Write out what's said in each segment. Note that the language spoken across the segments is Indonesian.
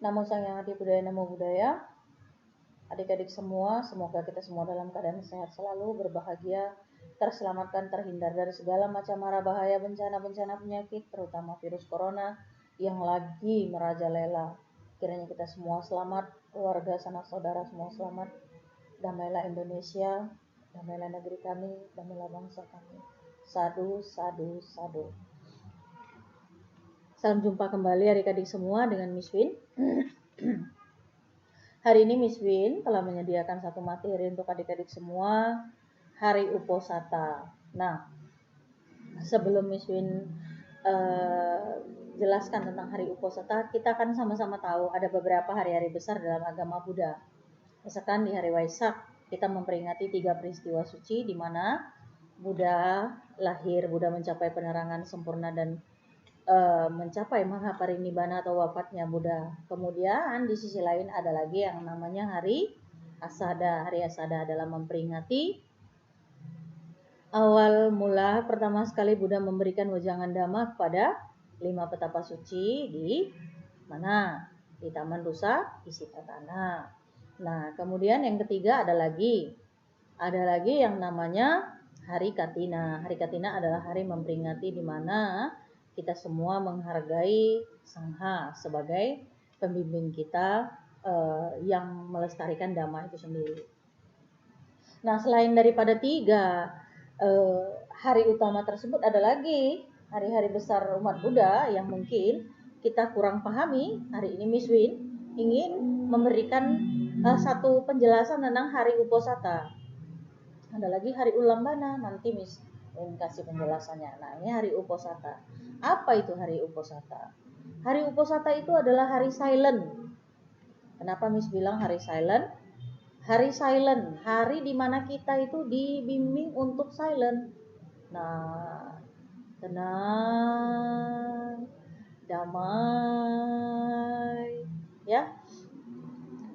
Namo Sang Yang Adi Budaya, Namo Budaya. Adik-adik semua, semoga kita semua dalam keadaan sehat selalu, berbahagia, terselamatkan, terhindar dari segala macam mara bahaya, bencana-bencana penyakit, terutama virus corona yang lagi merajalela. Kiranya kita semua selamat, keluarga, sanak saudara semua selamat. Damailah Indonesia, damailah negeri kami, damailah bangsa kami. Sadu, sadu, sadu. Salam jumpa kembali adik-adik semua dengan Miss Win. Hari ini Miss Win telah menyediakan satu materi untuk adik-adik semua, Hari Uposatha. Nah, sebelum Miss Win jelaskan tentang Hari Uposatha, kita akan sama-sama tahu ada beberapa hari-hari besar dalam agama Buddha. Misalkan di hari Waisak, kita memperingati 3 peristiwa suci di mana Buddha lahir, Buddha mencapai penerangan sempurna dan mencapai Mahaparinibbana atau wafatnya Buddha. Kemudian di sisi lain ada lagi yang namanya Hari Asada. Hari Asada adalah memperingati awal mula pertama sekali Buddha memberikan wejangan Dhamma kepada 5 petapa suci di mana? Di Taman Rusa Isipatana. Nah, kemudian yang ketiga ada lagi yang namanya Hari Katina. Hari Katina adalah hari memperingati di mana kita semua menghargai Sangha sebagai pembimbing kita yang melestarikan Dhamma itu sendiri. Nah, selain daripada 3 hari utama tersebut, ada lagi hari-hari besar umat Buddha yang mungkin kita kurang pahami. Hari ini Miss Win ingin memberikan satu penjelasan tentang Hari Uposatha. Ada lagi Hari Ulambana, nanti Miss Win kasih penjelasannya. Nah, ini Hari Uposatha. Apa itu Hari Uposatha? Hari Uposatha itu adalah hari silent. Kenapa Miss bilang hari silent? Hari silent, hari dimana kita itu dibimbing untuk silent. Nah, tenang, damai, ya.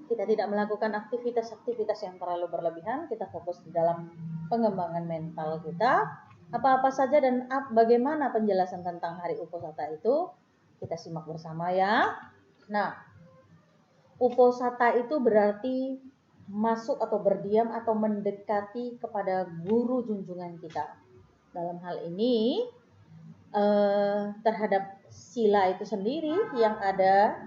Kita tidak melakukan aktivitas-aktivitas yang terlalu berlebihan. Kita fokus di dalam pengembangan mental kita. Apa-apa saja dan bagaimana penjelasan tentang Hari Uposatha itu kita simak bersama ya. Nah, Uposatha itu berarti masuk atau berdiam atau mendekati kepada guru junjungan kita. Dalam hal ini terhadap sila itu sendiri yang ada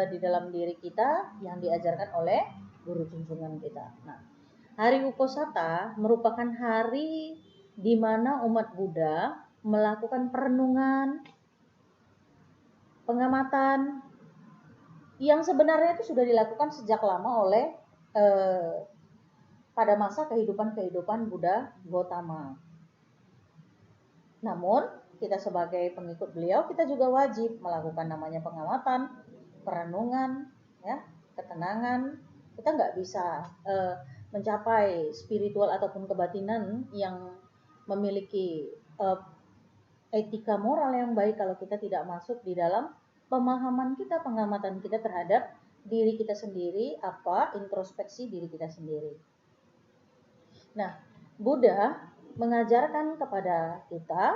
di dalam diri kita yang diajarkan oleh guru junjungan kita. Nah, Hari Uposatha merupakan hari di mana umat Buddha melakukan perenungan, pengamatan yang sebenarnya itu sudah dilakukan sejak lama oleh pada masa kehidupan Buddha Gautama. Namun kita sebagai pengikut beliau, kita juga wajib melakukan namanya pengamatan, perenungan, ya, ketenangan. Kita nggak bisa mencapai spiritual ataupun kebatinan yang memiliki etika moral yang baik kalau kita tidak masuk di dalam pemahaman kita, pengamatan kita terhadap diri kita sendiri, introspeksi diri kita sendiri. Nah, Buddha mengajarkan kepada kita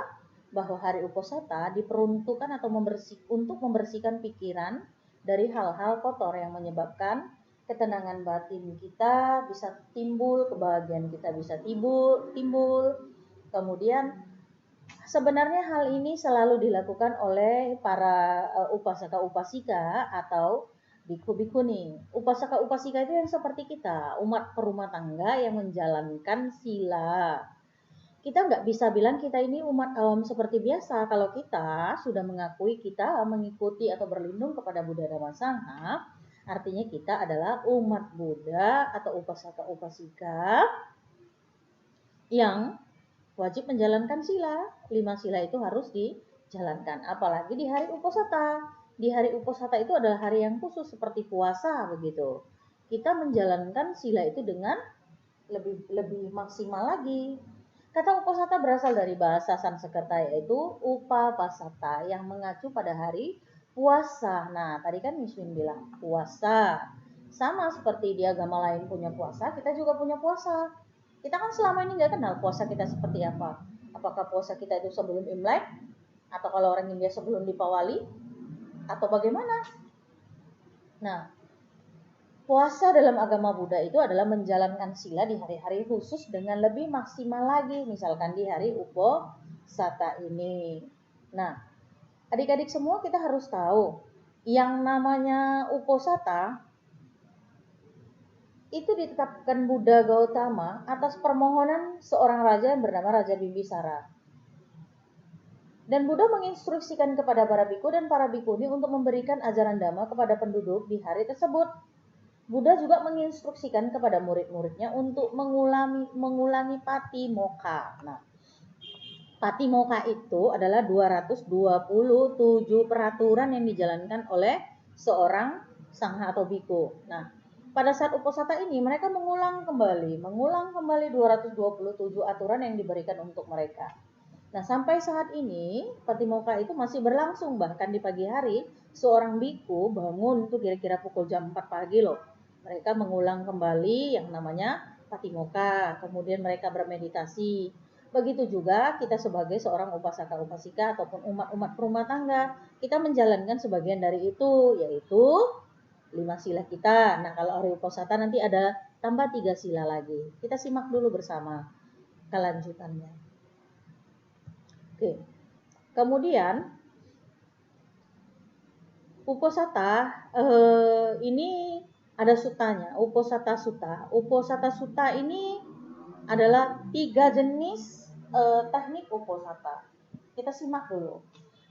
bahwa Hari Uposatha diperuntukkan atau untuk membersihkan pikiran dari hal-hal kotor yang menyebabkan ketenangan batin kita bisa timbul, kebahagiaan kita bisa timbul. Kemudian sebenarnya hal ini selalu dilakukan oleh para upasaka-upasika atau biku-bikuni. Upasaka-upasika itu yang seperti kita, umat perumah tangga yang menjalankan sila. Kita nggak bisa bilang kita ini umat awam seperti biasa. Kalau kita sudah mengakui kita mengikuti atau berlindung kepada Buddha Dhamma Sangha, artinya kita adalah umat Buddha atau upasaka-upasika yang wajib menjalankan sila. 5 sila itu harus dijalankan. Apalagi di hari Uposatha. Di hari Uposatha itu adalah hari yang khusus seperti puasa begitu. Kita menjalankan sila itu dengan lebih maksimal lagi. Kata Uposatha berasal dari bahasa Sanskerta yaitu Upapasatha yang mengacu pada hari puasa. Nah, tadi kan Miss Win bilang puasa. Sama seperti di agama lain punya puasa, kita juga punya puasa. Kita kan selama ini nggak kenal puasa kita seperti apa. Apakah puasa kita itu sebelum Imlek? Atau kalau orang India sebelum Dipawali? Atau bagaimana? Nah, puasa dalam agama Buddha itu adalah menjalankan sila di hari-hari khusus dengan lebih maksimal lagi, misalkan di hari Uposatha ini. Nah, adik-adik semua kita harus tahu, yang namanya Uposatha itu ditetapkan Buddha Gautama atas permohonan seorang raja yang bernama Raja Bimbisara. Dan Buddha menginstruksikan kepada para biku dan para bikuni untuk memberikan ajaran dhamma kepada penduduk di hari tersebut. Buddha juga menginstruksikan kepada murid-muridnya untuk mengulangi patimokkha. Nah, patimokkha itu adalah 227 peraturan yang dijalankan oleh seorang sangha atau biku. Nah, pada saat Uposatha ini mereka mengulang kembali 227 aturan yang diberikan untuk mereka. Nah, sampai saat ini patimokkha itu masih berlangsung, bahkan di pagi hari seorang biku bangun tuh kira-kira pukul jam 4 pagi loh. Mereka mengulang kembali yang namanya patimokkha, kemudian mereka bermeditasi. Begitu juga kita sebagai seorang upasaka-upasika ataupun umat-umat rumah tangga, kita menjalankan sebagian dari itu, yaitu 5 sila kita. Nah, kalau hari Uposatha nanti ada tambah 3 sila lagi. Kita simak dulu bersama kelanjutannya. Oke. Kemudian Uposatha ini ada sutanya, Uposatha Sutta. Uposatha Sutta ini adalah 3 jenis teknik Uposatha. Kita simak dulu.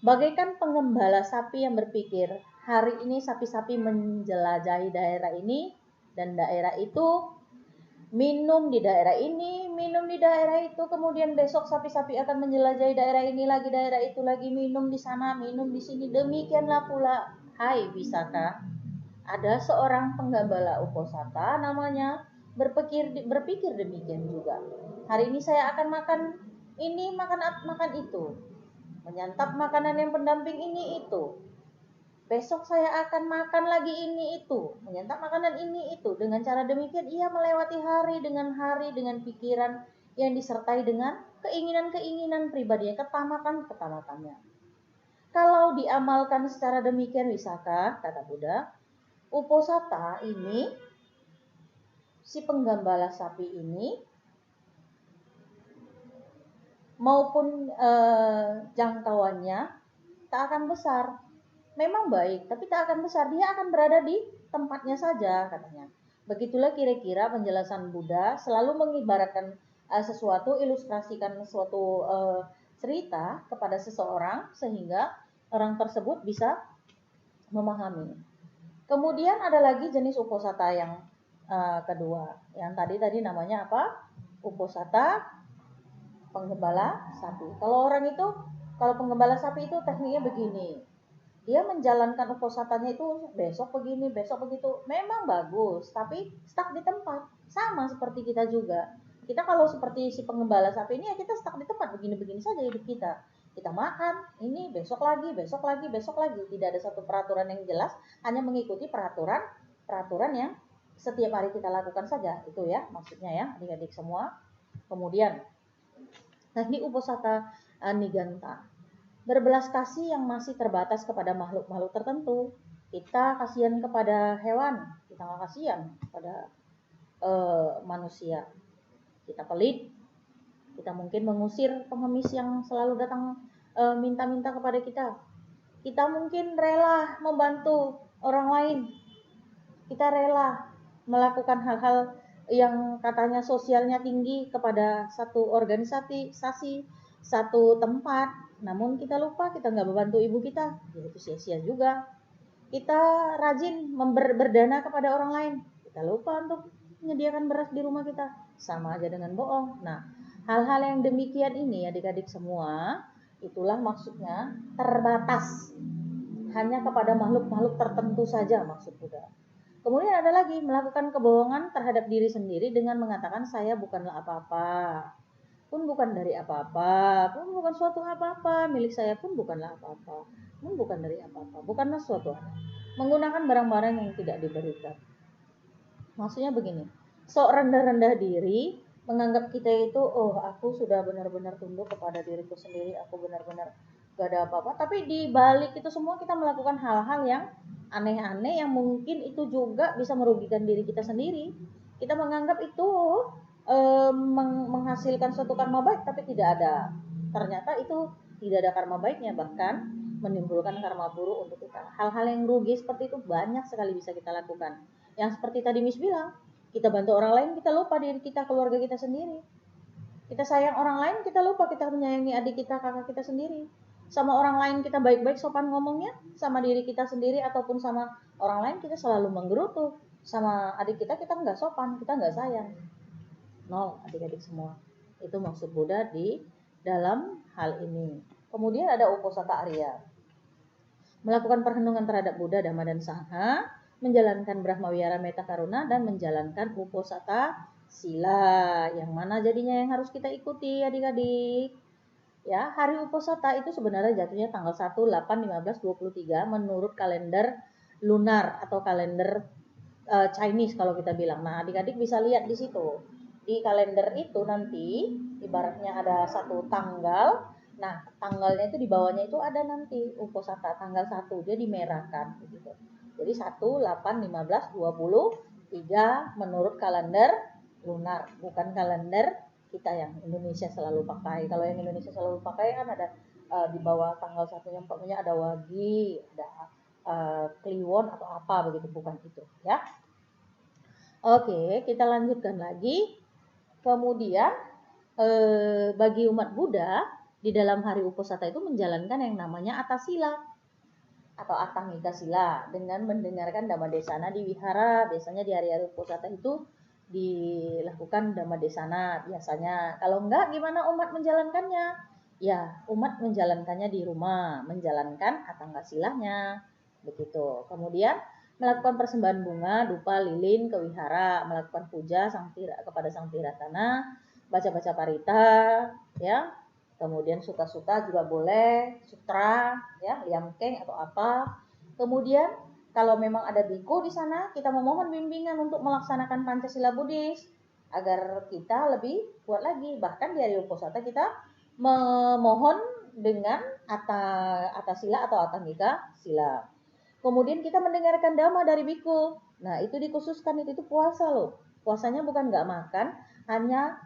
Bagaikan penggembala sapi yang berpikir, hari ini sapi-sapi menjelajahi daerah ini dan daerah itu, minum di daerah ini, minum di daerah itu, kemudian besok sapi-sapi akan menjelajahi daerah ini lagi, daerah itu lagi, minum di sana, minum di sini. Demikianlah pula, hai Wisaka, ada seorang penggembala Uposatha namanya berpikir demikian juga. Hari ini saya akan makan ini, makan itu, menyantap makanan yang pendamping ini itu. Besok saya akan makan lagi ini itu, menyantap makanan ini itu. Dengan cara demikian ia melewati hari dengan pikiran yang disertai dengan keinginan-keinginan pribadinya, ketamakan-ketamakannya. Kalau diamalkan secara demikian Wisaka, kata Buddha, Uposatha ini, si penggembala sapi ini, maupun jangkauannya tak akan besar. Memang baik, tapi tak akan besar. Dia akan berada di tempatnya saja, katanya. Begitulah kira-kira penjelasan Buddha selalu mengibaratkan sesuatu, ilustrasikan suatu cerita kepada seseorang sehingga orang tersebut bisa memahami. Kemudian ada lagi jenis Uposatha yang kedua. Yang tadi namanya apa? Uposatha penggembala sapi. Kalau penggembala sapi itu tekniknya begini. Dia menjalankan Uposathanya itu besok begini, besok begitu. Memang bagus, tapi stuck di tempat. Sama seperti kita juga. Kita kalau seperti si penggembala sapi ini ya kita stuck di tempat, begini-begini saja hidup kita. Kita makan, ini besok lagi, besok lagi, besok lagi. Tidak ada satu peraturan yang jelas, hanya mengikuti peraturan yang setiap hari kita lakukan saja. Itu ya maksudnya ya adik-adik semua. Kemudian teknik Uposatha Niganta, berbelas kasih yang masih terbatas kepada makhluk-makhluk tertentu. Kita kasihan kepada hewan, kita nggak kasihan pada manusia. Kita pelit, kita mungkin mengusir pengemis yang selalu datang minta-minta kepada kita. Kita mungkin rela membantu orang lain. Kita rela melakukan hal-hal yang katanya sosialnya tinggi kepada satu organisasi, satu tempat. Namun kita lupa, kita nggak membantu ibu kita, ya itu sia-sia juga. Kita rajin berdana kepada orang lain, kita lupa untuk menyediakan beras di rumah kita, sama aja dengan bohong. Nah, hal-hal yang demikian ini adik-adik semua, itulah maksudnya terbatas, hanya kepada makhluk-makhluk tertentu saja maksud Buddha. Kemudian ada lagi melakukan kebohongan terhadap diri sendiri dengan mengatakan saya bukanlah apa-apa, pun bukan dari apa-apa, pun bukan suatu apa-apa, milik saya pun bukanlah apa-apa, pun bukan dari apa-apa, bukanlah suatu apa. Menggunakan barang-barang yang tidak diberikan. Maksudnya begini, sok rendah-rendah diri, menganggap kita itu, oh aku sudah benar-benar tunduk kepada diriku sendiri, aku benar-benar gak ada apa-apa. Tapi di balik itu semua kita melakukan hal-hal yang aneh-aneh yang mungkin itu juga bisa merugikan diri kita sendiri. Kita menganggap itu menghasilkan suatu karma baik, tapi tidak ada. Ternyata itu tidak ada karma baiknya, bahkan menimbulkan karma buruk untuk kita. Hal-hal yang rugi seperti itu banyak sekali bisa kita lakukan. Yang seperti tadi Miss bilang, kita bantu orang lain, kita lupa diri kita, keluarga kita sendiri. Kita sayang orang lain, kita lupa kita menyayangi adik kita, kakak kita sendiri. Sama orang lain kita baik-baik sopan ngomongnya, sama diri kita sendiri ataupun sama orang lain kita selalu menggerutu. Sama adik kita nggak sopan, kita nggak sayang. Nol adik-adik semua. Itu maksud Buddha di dalam hal ini. Kemudian ada Uposatha Arya. Melakukan perhenungan terhadap Buddha, Dhamma, dan Sangha, menjalankan Brahmawihara Metta Karuna, dan menjalankan Uposatha Sila. Yang mana jadinya yang harus kita ikuti adik-adik? Ya, hari Uposatha itu sebenarnya jatuhnya tanggal 1, 8, 15, 23 menurut kalender lunar atau kalender Chinese kalau kita bilang. Nah, adik-adik bisa lihat di situ. Di kalender itu nanti ibaratnya ada satu tanggal. Nah, tanggalnya itu di bawahnya itu ada nanti Uposatha tanggal 1, dia dimerahkan begitu. Jadi 1, 8, 15, 23 menurut kalender lunar, bukan kalender kita yang Indonesia selalu pakai. Kalau yang Indonesia selalu pakai kan ada di bawah tanggal 1 yang pokoknya ada Wagi, ada Kliwon atau apa begitu, bukan itu ya. Oke, kita lanjutkan lagi. Kemudian bagi umat Buddha di dalam hari Uposatha itu menjalankan yang namanya Atasila atau Atangika Sila dengan mendengarkan Dhammadesana di wihara. Biasanya di hari-hari Uposatha itu dilakukan Dhammadesana biasanya. Kalau enggak gimana umat menjalankannya? Ya, umat menjalankannya di rumah, menjalankan Atangika Silanya begitu. Kemudian melakukan persembahan bunga, dupa, lilin ke wihara, melakukan puja kepada Sang Tiratana, baca-baca parita, ya. Kemudian suta-suta juga boleh, sutra, ya, liamkeng atau apa. Kemudian kalau memang ada biku di sana, kita memohon bimbingan untuk melaksanakan Pancasila Buddhis agar kita lebih kuat lagi. Bahkan di hari Uposatha kita memohon dengan Atasila atau Atangika Sila. Kemudian kita mendengarkan dhamma dari biku. Nah, itu dikhususkan, itu puasa loh. Puasanya bukan nggak makan, hanya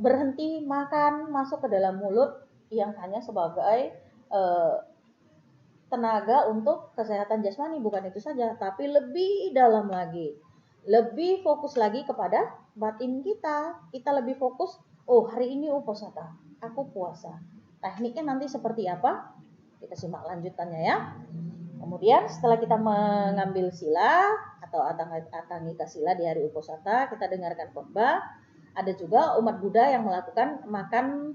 berhenti makan masuk ke dalam mulut yang hanya sebagai tenaga untuk kesehatan jasmani. Bukan itu saja, tapi lebih dalam lagi. Lebih fokus lagi kepada batin kita. Kita lebih fokus, oh hari ini Uposatha, aku puasa. Tekniknya nanti seperti apa? Kita simak lanjutannya ya. Kemudian setelah kita mengambil sila atau Atangika Sila di hari Uposatha, kita dengarkan khotbah. Ada juga umat Buddha yang melakukan makan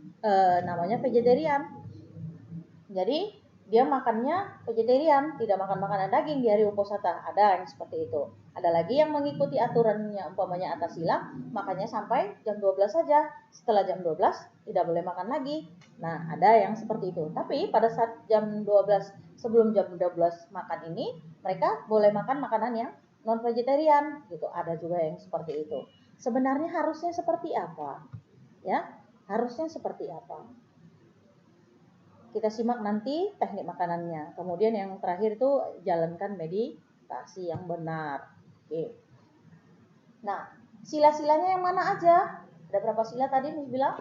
namanya vegetarian. Jadi dia makannya vegetarian, tidak makan makanan daging di hari Uposatha. Ada yang seperti itu. Ada lagi yang mengikuti aturannya, umpamanya Atasila, makannya sampai jam 12 saja. Setelah jam 12 tidak boleh makan lagi. Nah, ada yang seperti itu. Tapi pada saat jam 12, sebelum jam 12 makan ini, mereka boleh makan makanan yang non vegetarian gitu. Ada juga yang seperti itu. Sebenarnya harusnya seperti apa? Ya, harusnya seperti apa? Kita simak nanti teknik makanannya. Kemudian yang terakhir itu jalankan meditasi yang benar. Oke. Nah, sila-silanya yang mana aja? Ada berapa sila tadi Miss bilang?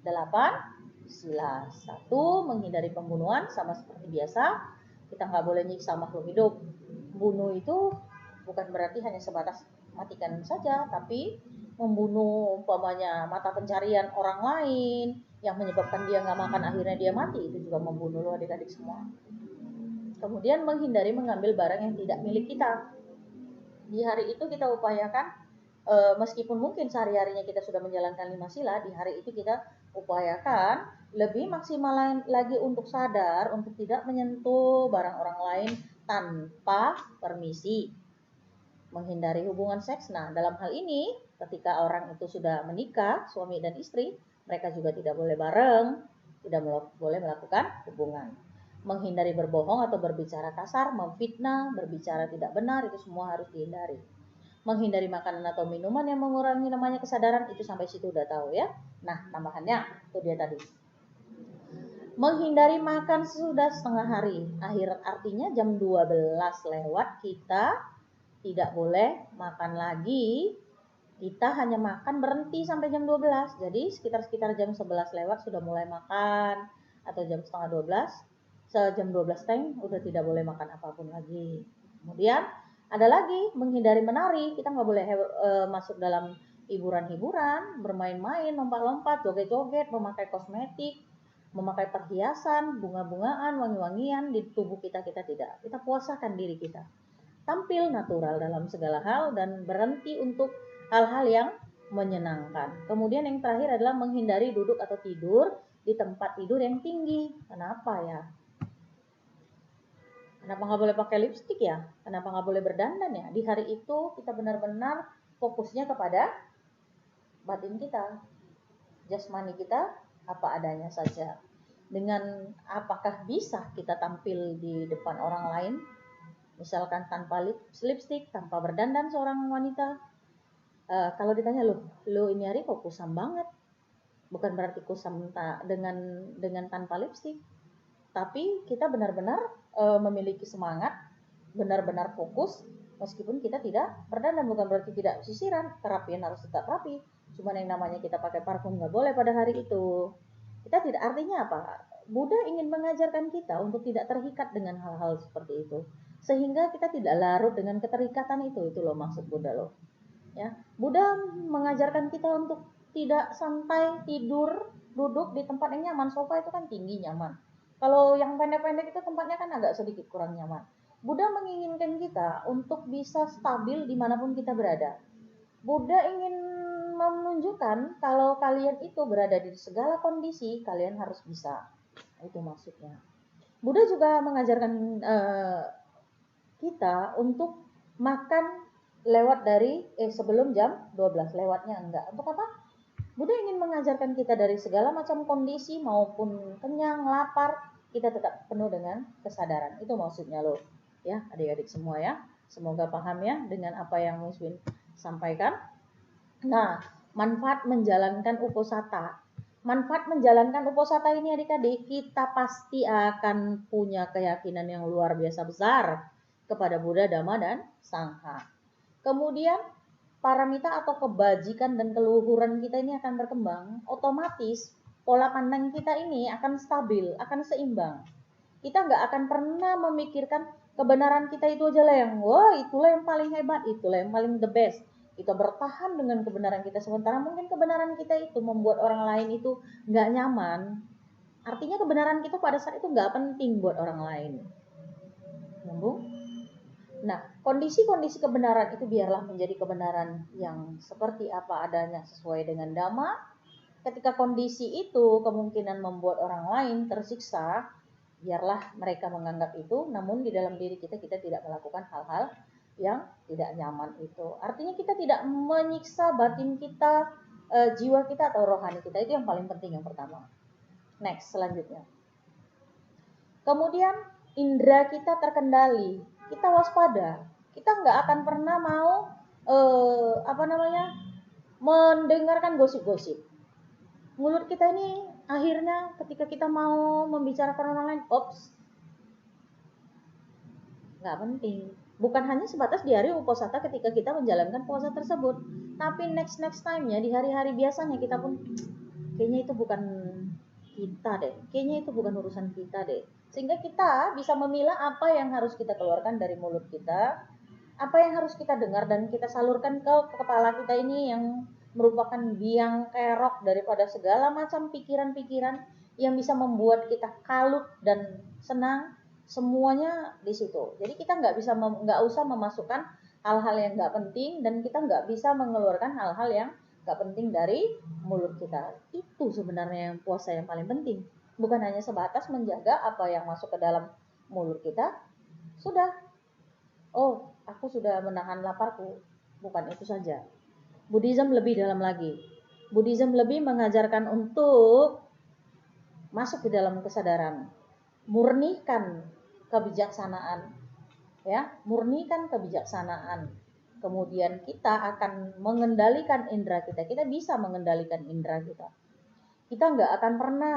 8 sila. 1, menghindari pembunuhan sama seperti biasa. Kita nggak boleh nyiksa makhluk hidup. Bunuh itu bukan berarti hanya sebatas matikan saja, tapi membunuh umpamanya mata pencarian orang lain yang menyebabkan dia nggak makan akhirnya dia mati, itu juga membunuh lo adik-adik semua. Kemudian menghindari mengambil barang yang tidak milik kita. Di hari itu kita upayakan meskipun mungkin sehari-harinya kita sudah menjalankan 5 sila, di hari itu kita upayakan lebih maksimal lagi untuk sadar untuk tidak menyentuh barang orang lain tanpa permisi. Menghindari hubungan seks. Nah, dalam hal ini ketika orang itu sudah menikah, suami dan istri, mereka juga tidak boleh bareng, tidak boleh melakukan hubungan. Menghindari berbohong atau berbicara kasar, memfitnah, berbicara tidak benar, itu semua harus dihindari. Menghindari makanan atau minuman yang mengurangi namanya kesadaran, itu sampai situ udah tahu ya. Nah, tambahannya itu dia tadi. Menghindari makan sesudah setengah hari. Artinya jam 12 lewat kita tidak boleh makan lagi. Kita hanya makan berhenti sampai jam 12. Jadi sekitar jam 11 lewat sudah mulai makan, atau jam setengah 12, jam 12 teng udah tidak boleh makan apapun lagi. Kemudian ada lagi menghindari menari. Kita nggak boleh masuk dalam hiburan-hiburan, bermain-main, lompat-lompat, joget-joget, memakai kosmetik, memakai perhiasan, bunga-bungaan, wangi-wangian di tubuh kita tidak. Kita puasakan diri kita. Tampil natural dalam segala hal dan berhenti untuk hal-hal yang menyenangkan. Kemudian yang terakhir adalah menghindari duduk atau tidur di tempat tidur yang tinggi. Kenapa ya? Kenapa nggak boleh pakai lipstik ya? Kenapa nggak boleh berdandan ya? Di hari itu kita benar-benar fokusnya kepada batin kita, jasmani kita apa adanya saja. Dengan apakah bisa kita tampil di depan orang lain, misalkan tanpa lipstik, tanpa berdandan seorang wanita. Kalau ditanya lo ini hari kok kusam banget, bukan berarti kusam dengan tanpa lipstik, tapi kita benar-benar memiliki semangat, benar-benar fokus, meskipun kita tidak berdandan. Bukan berarti tidak sisiran, kerapian harus tetap rapi. Cuman yang namanya kita pakai parfum nggak boleh pada hari itu. Kita tidak, artinya apa? Buddha ingin mengajarkan kita untuk tidak terikat dengan hal-hal seperti itu, sehingga kita tidak larut dengan keterikatan itu loh maksud Buddha loh. Ya, Buddha mengajarkan kita untuk tidak santai tidur, duduk di tempat yang nyaman. Sofa itu kan tinggi nyaman. Kalau yang pendek-pendek itu tempatnya kan agak sedikit kurang nyaman. Buddha menginginkan kita untuk bisa stabil dimanapun kita berada. Buddha ingin menunjukkan kalau kalian itu berada di segala kondisi, kalian harus bisa. Itu maksudnya. Buddha juga mengajarkan kita untuk makan lewat dari sebelum jam 12, lewatnya enggak. Untuk apa? Buddha ingin mengajarkan kita dari segala macam kondisi, maupun kenyang, lapar, kita tetap penuh dengan kesadaran. Itu maksudnya loh. Ya, adik-adik semua ya. Semoga paham ya dengan apa yang Muswin sampaikan. Nah, manfaat menjalankan uposatha. Manfaat menjalankan uposatha ini adik-adik, kita pasti akan punya keyakinan yang luar biasa besar kepada Buddha, Dhamma, dan Sangha. Kemudian paramita atau kebajikan dan keluhuran kita ini akan berkembang. Otomatis pola pandang kita ini akan stabil, akan seimbang. Kita nggak akan pernah memikirkan kebenaran kita itu aja lah yang, wah itulah yang paling hebat, itulah yang paling the best. Kita bertahan dengan kebenaran kita, sementara mungkin kebenaran kita itu membuat orang lain itu nggak nyaman. Artinya kebenaran kita pada saat itu nggak penting buat orang lain. Nyambung? Nah, kondisi-kondisi kebenaran itu biarlah menjadi kebenaran yang seperti apa adanya, sesuai dengan Dhamma. Ketika kondisi itu kemungkinan membuat orang lain tersiksa, biarlah mereka menganggap itu, namun di dalam diri kita tidak melakukan hal-hal yang tidak nyaman itu. Artinya kita tidak menyiksa batin kita, jiwa kita atau rohani kita. Itu yang paling penting, yang pertama. Next, selanjutnya. Kemudian indera kita terkendali, kita waspada. Kita nggak akan pernah mau mendengarkan gosip-gosip. Mulut kita ini akhirnya ketika kita mau membicarakan orang lain, ops, nggak penting. Bukan hanya sebatas di hari uposatha ketika kita menjalankan puasa tersebut, tapi next time-nya di hari-hari biasanya kita pun kayaknya itu bukan kita deh, kayaknya itu bukan urusan kita deh. Sehingga kita bisa memilah apa yang harus kita keluarkan dari mulut kita, apa yang harus kita dengar dan kita salurkan ke kepala kita ini, yang merupakan biang kerok daripada segala macam pikiran-pikiran yang bisa membuat kita kalut dan senang. Semuanya di situ. Jadi kita nggak usah memasukkan hal-hal yang nggak penting, dan kita nggak bisa mengeluarkan hal-hal yang nggak penting dari mulut kita. Itu sebenarnya yang puasa yang paling penting. Bukan hanya sebatas menjaga apa yang masuk ke dalam mulut kita. Sudah. Oh, aku sudah menahan laparku. Bukan itu saja. Buddhism lebih dalam lagi. Buddhism lebih mengajarkan untuk masuk di dalam kesadaran. Murnikan kebijaksanaan, ya, murnikan kebijaksanaan. Kemudian kita akan mengendalikan indera kita. Kita bisa mengendalikan indera kita. Kita nggak akan pernah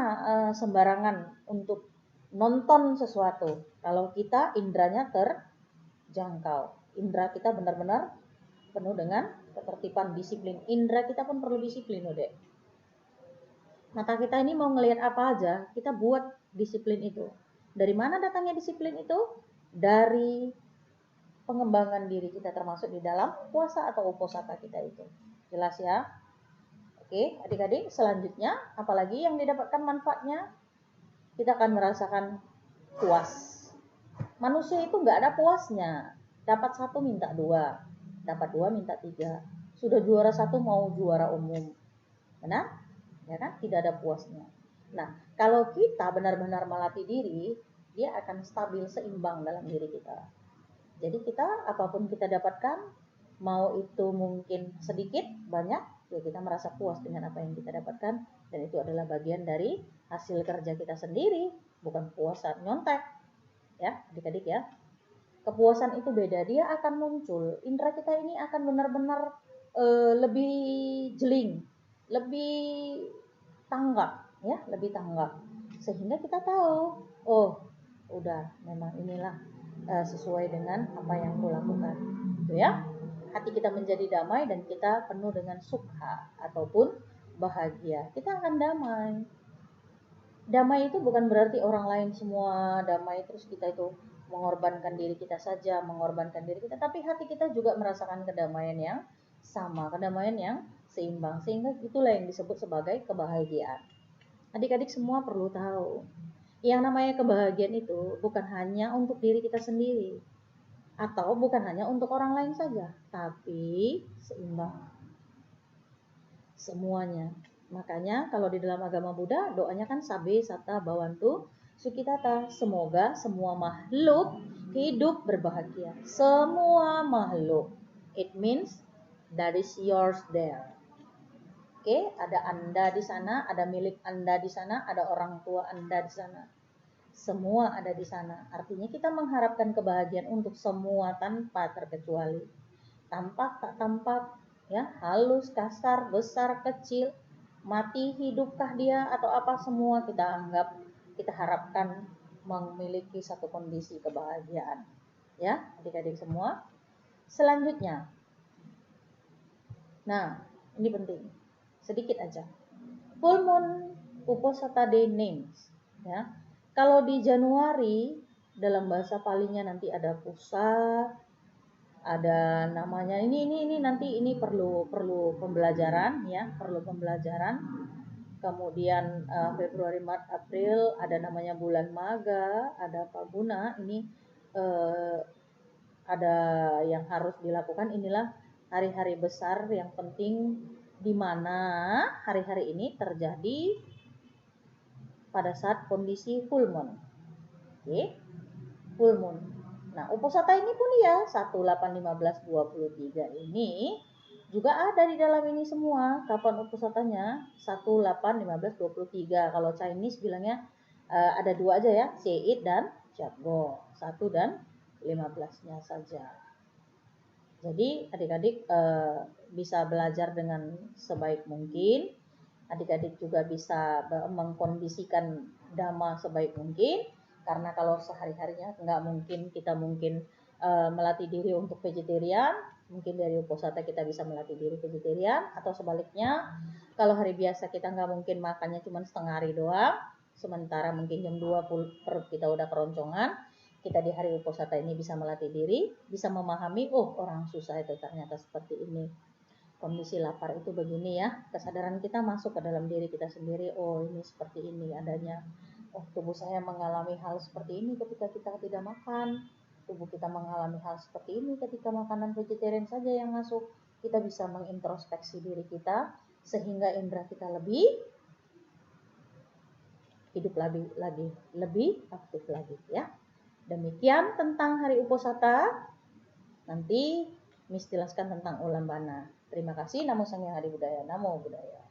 sembarangan untuk nonton sesuatu kalau kita indranya terjangkau. Indra kita benar-benar penuh dengan ketertiban, disiplin. Indra kita pun perlu disiplin, Dek. Mata kita ini mau ngelihat apa aja, kita buat disiplin itu. Dari mana datangnya disiplin itu? Dari pengembangan diri kita, termasuk di dalam puasa atau uposatha kita itu. Jelas ya? Oke, adik-adik, selanjutnya apalagi yang didapatkan manfaatnya? Kita akan merasakan puas. Manusia itu nggak ada puasnya. Dapat satu minta dua, dapat dua minta tiga. Sudah juara satu mau juara umum. Benar? Ya kan? Tidak ada puasnya. Nah, kalau kita benar-benar melatih diri, dia akan stabil, seimbang dalam diri kita. Jadi kita apapun kita dapatkan, mau itu mungkin sedikit, banyak, ya kita merasa puas dengan apa yang kita dapatkan, dan itu adalah bagian dari hasil kerja kita sendiri, bukan puas saat nyontek. Ya, adik-adik ya. Kepuasan itu beda, dia akan muncul. Indra kita ini akan benar-benar lebih jeling, lebih tanggap, ya, lebih tanggap. Sehingga kita tahu, oh, udah memang inilah sesuai dengan apa yang kulakukan. Gitu ya. Hati kita menjadi damai dan kita penuh dengan sukha ataupun bahagia. Kita akan damai. Damai itu bukan berarti orang lain semua damai terus kita itu mengorbankan diri kita saja, mengorbankan diri kita, tapi hati kita juga merasakan kedamaian yang sama, kedamaian yang seimbang, sehingga itulah yang disebut sebagai kebahagiaan. Adik-adik semua perlu tahu, yang namanya kebahagiaan itu bukan hanya untuk diri kita sendiri, atau bukan hanya untuk orang lain saja, tapi seimbang semuanya. Makanya kalau di dalam agama Buddha doanya kan Sabe Sata Bhavantu Sukhitata, semoga semua makhluk hidup berbahagia. Semua makhluk. It means that is yours there. Oke, ada Anda di sana, ada milik Anda di sana, ada orang tua Anda di sana. Semua ada di sana. Artinya kita mengharapkan kebahagiaan untuk semua tanpa terkecuali. Tampak tak tampak, ya, halus, kasar, besar, kecil, mati, hidupkah dia atau apa, semua kita anggap, kita harapkan memiliki satu kondisi kebahagiaan. Ya, adik-adik semua. Selanjutnya. Nah, ini penting. Sedikit aja. Full moon Uposatha Day names, ya. Kalau di Januari dalam bahasa Palinya nanti ada Pusa, ada namanya ini nanti ini perlu pembelajaran, ya, perlu pembelajaran. Kemudian Februari, Maret, April ada namanya bulan Maga, ada Paguna, ini ada yang harus dilakukan. Inilah hari-hari besar yang penting, di mana hari-hari ini terjadi pada saat kondisi full moon. Oke, full moon. Nah, uposatha ini pun ya 1, 8, 15, 23 ini juga ada di dalam ini semua. Kapan uposathanya? 1, 8, 15, 23. Kalau Chinese bilangnya ada dua aja ya, Seit dan Jatgo. 1 dan 15-nya saja. Jadi adik-adik bisa belajar dengan sebaik mungkin. Adik-adik juga bisa mengkondisikan dhamma sebaik mungkin. Karena kalau sehari-harinya nggak mungkin kita melatih diri untuk vegetarian, mungkin dari uposatha kita bisa melatih diri vegetarian, atau sebaliknya kalau hari biasa kita nggak mungkin makannya cuma setengah hari doang, sementara mungkin jam 2 perut kita udah keroncongan, kita di hari uposatha ini bisa melatih diri, bisa memahami, oh orang susah itu ternyata seperti ini. Kondisi lapar itu begini ya, kesadaran kita masuk ke dalam diri kita sendiri, oh ini seperti ini adanya. Oh, tubuh saya mengalami hal seperti ini ketika kita tidak makan. Tubuh kita mengalami hal seperti ini ketika makanan vegetarian saja yang masuk. Kita bisa mengintrospeksi diri kita sehingga indera kita lebih hidup lebih aktif lagi ya. Demikian tentang hari uposatha. Nanti Miss jelaskan tentang ulambana. Terima kasih. Namo Sang Hyang Adi Budaya. Namo Buddhaya.